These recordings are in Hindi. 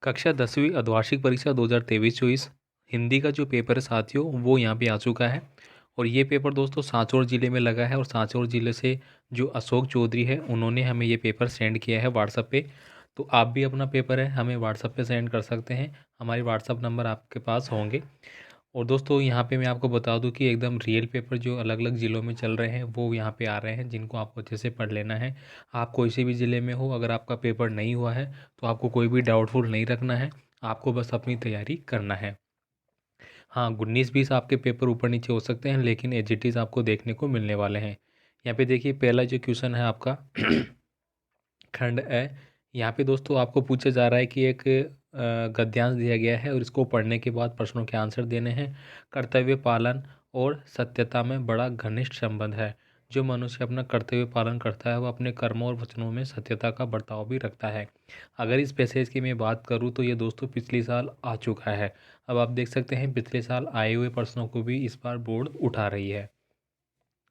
कक्षा 10वीं अर्धवार्षिक परीक्षा 2023-24 हिंदी का जो पेपर है साथियों वो यहाँ पे आ चुका है। और ये पेपर दोस्तों सांचौर ज़िले में लगा है और सांचौर ज़िले से जो अशोक चौधरी है उन्होंने हमें ये पेपर सेंड किया है व्हाट्सअप पे। तो आप भी अपना पेपर है हमें व्हाट्सअप पे सेंड कर सकते हैं। हमारे व्हाट्सअप नंबर आपके पास होंगे। और दोस्तों यहाँ पे मैं आपको बता दूँ कि एकदम रियल पेपर जो अलग अलग ज़िलों में चल रहे हैं वो यहाँ पे आ रहे हैं, जिनको आपको अच्छे से पढ़ लेना है। आप कोई से भी ज़िले में हो, अगर आपका पेपर नहीं हुआ है तो आपको कोई भी डाउटफुल नहीं रखना है, आपको बस अपनी तैयारी करना है। हाँ, 19-20 आपके पेपर ऊपर नीचे हो सकते हैं, लेकिन एज इट इज़ आपको देखने को मिलने वाले हैं। यहाँ पे देखिए पहला जो क्वेश्चन है आपका खंड है। यहाँ पे दोस्तों आपको पूछा जा रहा है कि एक गद्यांश दिया गया है और इसको पढ़ने के बाद प्रश्नों के आंसर देने हैं। कर्तव्य पालन और सत्यता में बड़ा घनिष्ठ संबंध है। जो मनुष्य अपना कर्तव्य पालन करता है वह अपने कर्मों और वचनों में सत्यता का बर्ताव भी रखता है। अगर इस पैसेज की मैं बात करूँ तो ये दोस्तों पिछले साल आ चुका है। अब आप देख सकते हैं पिछले साल आए हुए प्रश्नों को भी इस बार बोर्ड उठा रही है।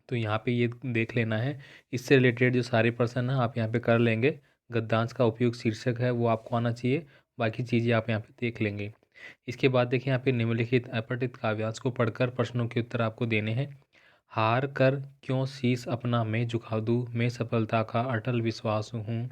तो यहाँ पे ये देख लेना है। इससे रिलेटेड जो सारे प्रश्न हैं आप यहाँ पे कर लेंगे। गद्यांश का उपयुक्त शीर्षक है वो आपको आना चाहिए, बाकी चीज़ें आप यहाँ पे देख लेंगे। इसके बाद देखिए यहाँ पे निम्नलिखित अपठित काव्यांश को पढ़कर प्रश्नों के उत्तर आपको देने हैं। हार कर क्यों शीश अपना मैं झुका दूँ, मैं सफलता का अटल विश्वास हूँ।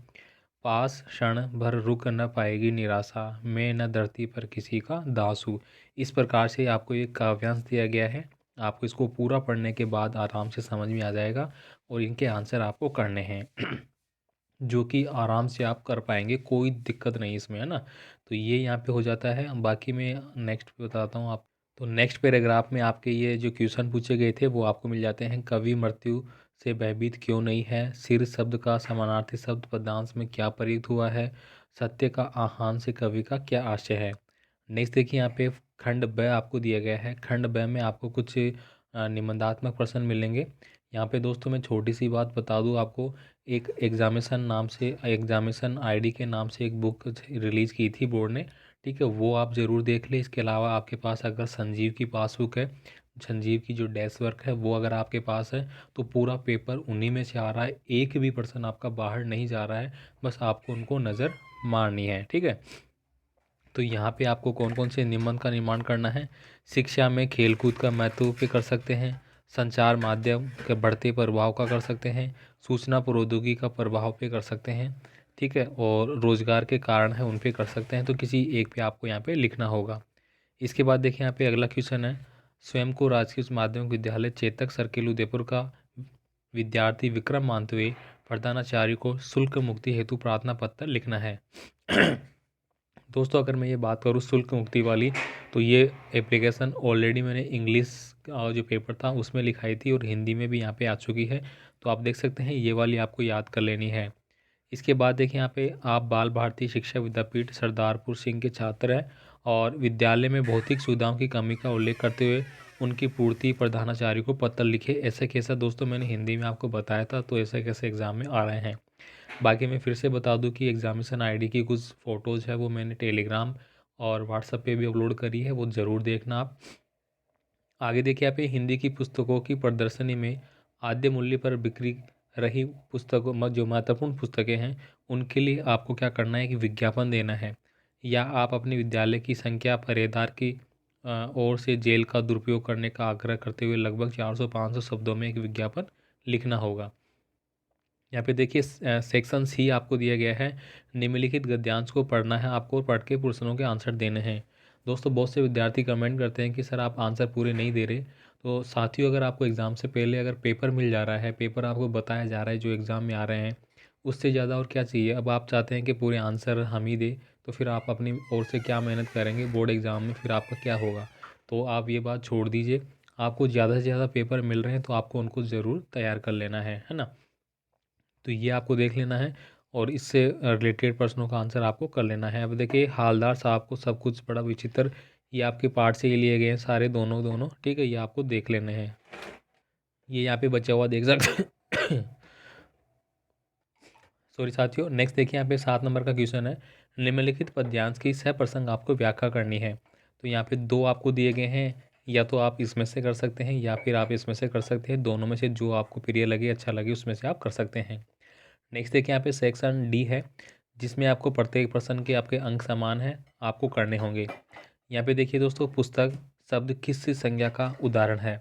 पास क्षण भर रुक न पाएगी निराशा, मैं न धरती पर किसी का दास हूँ। इस प्रकार से आपको एक काव्यांश दिया गया है। आपको इसको पूरा पढ़ने के बाद आराम से समझ में आ जाएगा और इनके आंसर आपको करने हैं जो कि आराम से आप कर पाएंगे, कोई दिक्कत नहीं इसमें, है ना। तो ये यहाँ पे हो जाता है। बाकी मैं नेक्स्ट पे बताता हूँ आप। तो नेक्स्ट पैराग्राफ में आपके ये जो क्वेश्चन पूछे गए थे वो आपको मिल जाते हैं। कवि मृत्यु से भयभीत क्यों नहीं है, सिर शब्द का समानार्थी शब्द पदांश में क्या प्रयुक्त हुआ है, सत्य का आह्वान से कवि का क्या आशय है। नेक्स्ट देखिए यहाँ पे खंड ब आपको दिया गया है। खंड ब में आपको कुछ निबंधात्मक प्रश्न मिलेंगे। यहाँ पे दोस्तों मैं छोटी सी बात बता दूँ आपको, एक एग्जामिनेशन आईडी के नाम से एक बुक रिलीज़ की थी बोर्ड ने, ठीक है, वो आप ज़रूर देख लें। इसके अलावा आपके पास अगर संजीव की पासबुक है, संजीव की जो डेस्क वर्क है वो अगर आपके पास है तो पूरा पेपर उन्हीं में से आ रहा है, एक भी पर्सन आपका बाहर नहीं जा रहा है, बस आपको उनको नज़र मारनी है, ठीक है। तो यहाँ पे आपको कौन कौन से निबंध का निर्माण करना है। शिक्षा में खेलकूद का महत्व पे कर सकते हैं, संचार माध्यम के बढ़ते प्रभाव का कर सकते हैं, सूचना प्रौद्योगिकी का प्रभाव पे कर सकते हैं, ठीक है, और रोजगार के कारण है उन पे कर सकते हैं। तो किसी एक पे आपको यहाँ पे लिखना होगा। इसके बाद देखिए यहाँ पे अगला क्वेश्चन है। स्वयं को राजकीय उच्च माध्यमिक विद्यालय चेतक सर्किल उदयपुर का विद्यार्थी विक्रम मानते हुए प्रधानाचार्य को शुल्क मुक्ति हेतु प्रार्थना पत्र लिखना है। दोस्तों अगर मैं ये बात करूँ शुल्क मुक्ति वाली, तो ये एप्लीकेशन ऑलरेडी मैंने इंग्लिश का जो पेपर था उसमें लिखाई थी और हिंदी में भी यहाँ पे आ चुकी है। तो आप देख सकते हैं ये वाली आपको याद कर लेनी है। इसके बाद देखिए यहाँ पे आप बाल भारती शिक्षा विद्यापीठ सरदारपुर सिंह के छात्र हैं और विद्यालय में भौतिक सुविधाओं की कमी का उल्लेख करते हुए उनकी पूर्ति प्रधानाचार्य को पत्र लिखे। ऐसे कैसा दोस्तों मैंने हिंदी में आपको बताया था, तो ऐसे कैसे एग्ज़ाम में आ रहे हैं। बाकी मैं फिर से बता दूं कि एग्जामिनेशन आईडी की कुछ फ़ोटोज़ है वो मैंने टेलीग्राम और व्हाट्सएप पे भी अपलोड करी है, वो ज़रूर देखना आप। आगे देखिए यहाँ पे हिंदी की पुस्तकों की प्रदर्शनी में आद्य मूल्य पर बिक्री रही पुस्तकों जो महत्वपूर्ण पुस्तकें हैं उनके लिए आपको क्या करना है कि विज्ञापन देना है, या आप अपने विद्यालय की संख्या पहरेदार की ओर से जेल का दुरुपयोग करने का आग्रह करते हुए लगभग 400-500 शब्दों में एक विज्ञापन लिखना होगा। यहाँ पे देखिए सेक्शन सी आपको दिया गया है। निम्नलिखित गद्यांश को पढ़ना है आपको और पढ़ के प्रश्नों के आंसर देने हैं। दोस्तों बहुत से विद्यार्थी कमेंट करते हैं कि सर आप आंसर पूरे नहीं दे रहे। तो साथियों अगर आपको एग्ज़ाम से पहले अगर पेपर मिल जा रहा है, पेपर आपको बताया जा रहा है जो एग्ज़ाम में आ रहे हैं, उससे ज़्यादा और क्या चाहिए। अब आप चाहते हैं कि पूरे आंसर हम ही दें, तो फिर आप अपनी ओर से क्या मेहनत करेंगे बोर्ड एग्ज़ाम में, फिर आपका क्या होगा। तो आप ये बात छोड़ दीजिए। आपको ज़्यादा से ज़्यादा पेपर मिल रहे हैं तो आपको उनको ज़रूर तैयार कर लेना है ना। तो ये आपको देख लेना है और इससे रिलेटेड प्रश्नों का आंसर आपको कर लेना है। अब देखिए हालदार साहब को सब कुछ बड़ा विचित्र, ये आपके पार्ट से ही लिए गए हैं सारे दोनों दोनों, ठीक है, ये आपको देख लेने हैं। ये यहाँ पे बचा हुआ देख सकते सॉरी साथियों। नेक्स्ट देखिए यहाँ पे 7 नंबर का क्वेश्चन है। निम्नलिखित पद्यांश की सह प्रसंग आपको व्याख्या करनी है। तो यहाँ पे 2 आपको दिए गए हैं, या तो आप इसमें से कर सकते हैं या फिर आप इसमें से कर सकते हैं। दोनों में से जो आपको प्रिय लगे अच्छा लगे उसमें से आप कर सकते हैं। नेक्स्ट देखिए यहाँ पे सेक्शन डी है। जिसमें आपको प्रत्येक प्रश्न के आपके अंक समान हैं, आपको करने होंगे। यहाँ पे देखिए दोस्तों, पुस्तक शब्द किस संज्ञा का उदाहरण है।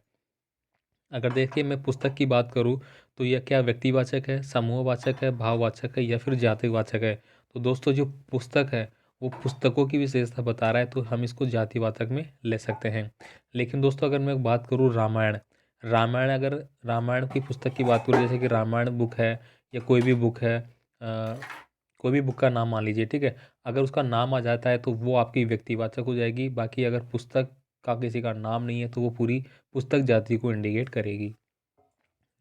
अगर देखिए मैं पुस्तक की बात करूँ तो यह क्या व्यक्तिवाचक है, समूहवाचक है, भाववाचक है या फिर जातिवाचक है। तो दोस्तों जो पुस्तक है वो पुस्तकों की विशेषता बता रहा है, तो हम इसको जातिवाचक में ले सकते हैं। लेकिन दोस्तों अगर मैं बात करूँ रामायण, अगर रामायण की पुस्तक की बात करूँ, जैसे कि रामायण बुक है या कोई भी बुक है, कोई भी बुक का नाम मान लीजिए, ठीक है। अगर उसका नाम आ जाता है तो वो आपकी व्यक्तिवाचक हो जाएगी। बाकी अगर पुस्तक का किसी का नाम नहीं है तो वो पूरी पुस्तक जाति को इंडिकेट करेगी।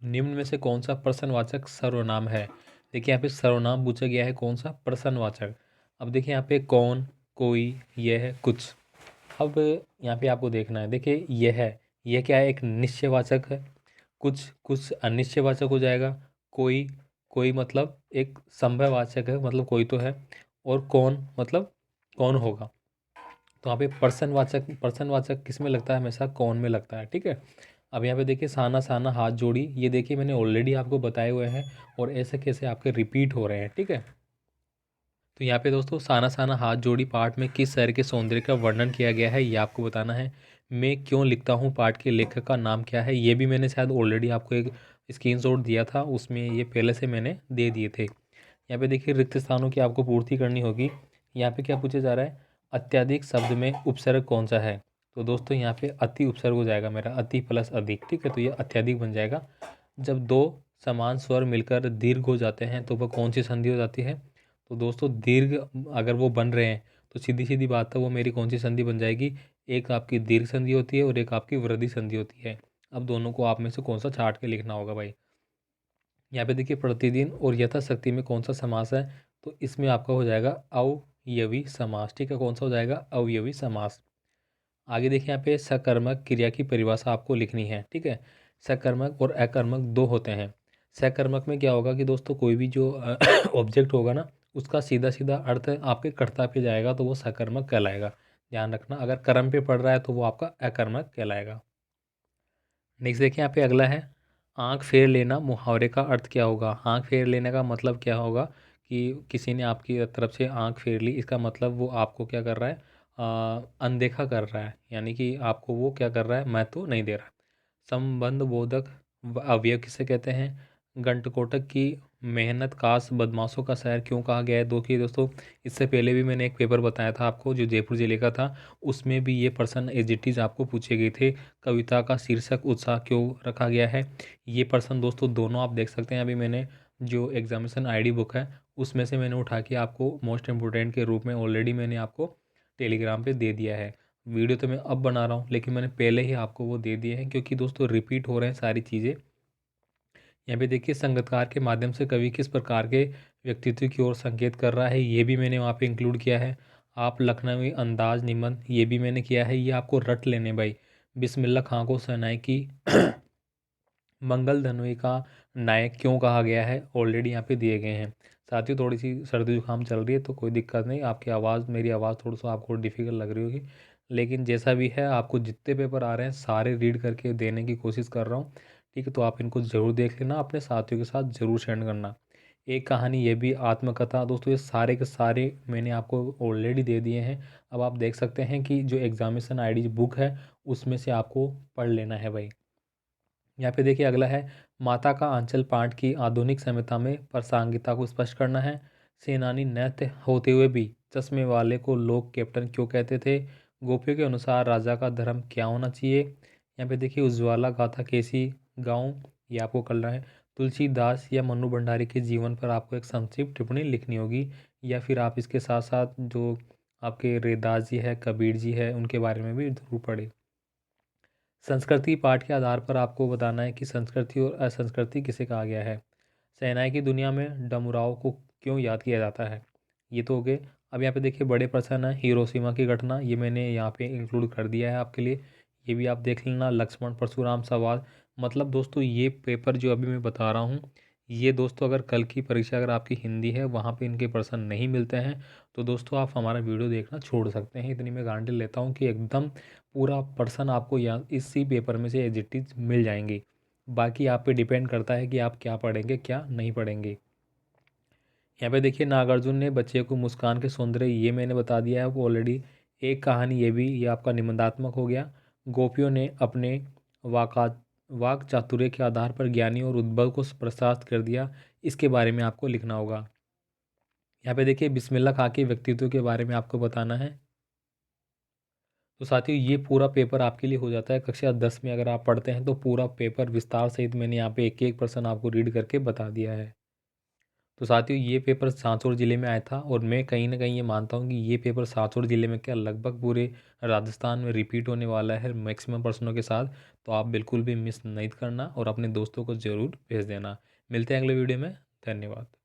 निम्न में से कौन सा प्रश्नवाचक सर्वनाम है। देखिए यहाँ पे सर्वनाम पूछा गया है, कौन सा प्रश्नवाचक। अब देखिए यहाँ पे कौन, कोई, यह, कुछ। अब यहाँ पे आपको देखना है, देखिए यह क्या है, एक निश्चयवाचक है। कुछ अनिश्चयवाचक हो जाएगा। कोई मतलब एक संभववाचक है, मतलब कोई तो है। और कौन मतलब कौन होगा। तो यहाँ पे प्रश्नवाचक किस में लगता है, हमेशा कौन में लगता है, ठीक है। अब यहाँ पे देखिए साना साना हाथ जोड़ी, ये देखिए मैंने ऑलरेडी आपको बताए हुए हैं और ऐसे कैसे आपके रिपीट हो रहे हैं, ठीक है। तो यहाँ पे दोस्तों साना साना हाथ जोड़ी पाठ में किस शहर के सौंदर्य का वर्णन किया गया है, ये आपको बताना है। मैं क्यों लिखता हूँ पाठ के लेखक का नाम क्या है, ये भी मैंने शायद ऑलरेडी आपको एक स्क्रीनशॉट दिया था, उसमें ये पहले से मैंने दे दिए थे। यहाँ पे देखिए रिक्त स्थानों की आपको पूर्ति करनी होगी। यहाँ पे क्या पूछा जा रहा है, अत्यधिक शब्द में उपसर्ग कौन सा है। तो दोस्तों यहाँ पे अति उपसर्ग हो जाएगा मेरा, अति प्लस अधिक, ठीक है। तो ये अत्यधिक बन जाएगा। जब दो समान स्वर मिलकर दीर्घ हो जाते हैं तो वह कौन सी संधि हो जाती है। तो दोस्तों दीर्घ अगर वो बन रहे हैं तो सीधी सीधी बात है, वो मेरी कौन सी संधि बन जाएगी, एक आपकी दीर्घ संधि होती है और एक आपकी वृद्धि संधि होती है। अब दोनों को आप में से कौन सा छाट के लिखना होगा भाई। यहाँ पे देखिए प्रतिदिन और यथाशक्ति में कौन सा समास है, तो इसमें आपका हो जाएगा अवयवी समास, ठीक है। कौन सा हो जाएगा, अवयवी समास। आगे देखिए यहाँ पे सकर्मक क्रिया की परिभाषा आपको लिखनी है, ठीक है। सकर्मक और अकर्मक दो होते हैं। सकर्मक में क्या होगा कि दोस्तों कोई भी जो ऑब्जेक्ट होगा ना, उसका सीधा सीधा अर्थ आपके कर्ता पे जाएगा तो वो सकर्मक कहलाएगा। ध्यान रखना, अगर कर्म पे पड़ रहा है तो वो आपका अकर्मक कहलाएगा। नेक्स्ट देखिए यहाँ पे अगला है, आंख फेर लेना मुहावरे का अर्थ क्या होगा। आंख फेर लेने का मतलब क्या होगा कि किसी ने आपकी तरफ से आंख फेर ली, इसका मतलब वो आपको क्या कर रहा है, अनदेखा कर रहा है, यानी कि आपको वो क्या कर रहा है, मैं तो नहीं दे रहा। संबंध बोधक अवयव किसे कहते हैं। गंटकोटक की मेहनत काश बदमाशों का शहर क्यों कहा गया है। दो कि दोस्तों इससे पहले भी मैंने एक पेपर बताया था आपको जो जयपुर जिले का था, उसमें भी ये प्रश्न एज इट इज़ आपको पूछे गए थे। कविता का शीर्षक उत्साह क्यों रखा गया है। ये प्रश्न दोस्तों दोनों आप देख सकते हैं, अभी मैंने जो एग्जामिनेशन आईडी बुक है उसमें से मैंने उठा के आपको मोस्ट इंपोर्टेंट के रूप में ऑलरेडी मैंने आपको टेलीग्राम पे दे दिया है। वीडियो तो मैं अब बना रहा हूँ लेकिन मैंने पहले ही आपको वो दे दिए हैं, क्योंकि दोस्तों रिपीट हो रहे हैं सारी चीज़ें। यहाँ पे देखिए संगीतकार के माध्यम से कवि किस प्रकार के व्यक्तित्व की ओर संकेत कर रहा है, ये भी मैंने वहाँ पे इंक्लूड किया है। आप लखनवी अंदाज निबंध, ये भी मैंने किया है, ये आपको रट लेने भाई। बिस्मिल्लाह खां को सेनाई की मंगल धनवी का नायक क्यों कहा गया है, ऑलरेडी यहाँ पे दिए गए हैं। साथ ही थोड़ी सी सर्दी जुकाम चल रही है तो कोई दिक्कत नहीं, आपकी आवाज़ मेरी आवाज़ थोड़ा सा आपको डिफ़िकल्ट लग रही होगी, लेकिन जैसा भी है आपको जितने पेपर आ रहे हैं सारे रीड करके देने की कोशिश कर रहा हूँ, ठीक है। तो आप इनको ज़रूर देख लेना, अपने साथियों के साथ ज़रूर शेयर करना। एक कहानी ये भी आत्मकथा, दोस्तों ये सारे के सारे मैंने आपको ऑलरेडी दे दिए हैं। अब आप देख सकते हैं कि जो एग्जामिनेशन आईडी बुक है उसमें से आपको पढ़ लेना है भाई। यहाँ पे देखिए अगला है, माता का आंचल पाठ की आधुनिक सभ्यता में प्रासंगिकता को स्पष्ट करना है। सेनानी नृत्य होते हुए भी चश्मे वाले को लोग कैप्टन क्यों कहते थे। गोपियों के अनुसार राजा का धर्म क्या होना चाहिए। यहाँ पे देखिए उज्ज्वला गाथा कैसी गाऊं, ये आपको करना है। तुलसीदास या मन्नू भंडारी के जीवन पर आपको एक संक्षिप्त टिप्पणी लिखनी होगी, या फिर आप इसके साथ साथ जो आपके रैदास जी है, कबीर जी है, उनके बारे में भी जरूर पढ़ें। संस्कृति पाठ के आधार पर आपको बताना है कि संस्कृति और असंस्कृति किसे कहा गया है। शहनाई की दुनिया में डमराव को क्यों याद किया जाता है। ये तो हो गए। अब यहाँ पे देखिए बड़े प्रश्न है, हिरोशिमा की घटना, ये मैंने यहाँ पे इंक्लूड कर दिया है आपके लिए, ये भी आप देख लेना। लक्ष्मण परशुराम सवाल, मतलब दोस्तों ये पेपर जो अभी मैं बता रहा हूँ, ये दोस्तों अगर कल की परीक्षा अगर आपकी हिंदी है वहाँ पे इनके प्रश्न नहीं मिलते हैं तो दोस्तों आप हमारा वीडियो देखना छोड़ सकते हैं। इतनी मैं गारंटी लेता हूँ कि एकदम पूरा पर्सन आपको यहाँ इसी पेपर में से एज इट इज मिल जाएंगे। बाकी आप पे डिपेंड करता है कि आप क्या पढ़ेंगे क्या नहीं पढ़ेंगे। यहाँ पे देखिए नागार्जुन ने बच्चे को मुस्कान के सौंदर्य, ये मैंने बता दिया है वो ऑलरेडी। एक कहानी ये भी, ये आपका निबंधात्मक हो गया। गोपियों ने अपने वाका वाक चातुर्य के आधार पर ज्ञानी और उद्भव को प्रसाद कर दिया, इसके बारे में आपको लिखना होगा। यहाँ पे देखिए बिस्मिल्लाह खां के व्यक्तित्व के बारे में आपको बताना है। तो साथियों ये पूरा पेपर आपके लिए हो जाता है। कक्षा 10 में अगर आप पढ़ते हैं तो पूरा पेपर विस्तार सहित मैंने यहाँ पे एक एक पर्सन आपको रीड करके बता दिया है। तो साथियों ये पेपर सांचौर ज़िले में आया था और मैं कहीं ना कहीं ये मानता हूँ कि ये पेपर सांचौर ज़िले में क्या लगभग पूरे राजस्थान में रिपीट होने वाला है मैक्सिमम पर्सनों के साथ। तो आप बिल्कुल भी मिस नहीं करना और अपने दोस्तों को ज़रूर भेज देना। मिलते हैं अगले वीडियो में। धन्यवाद।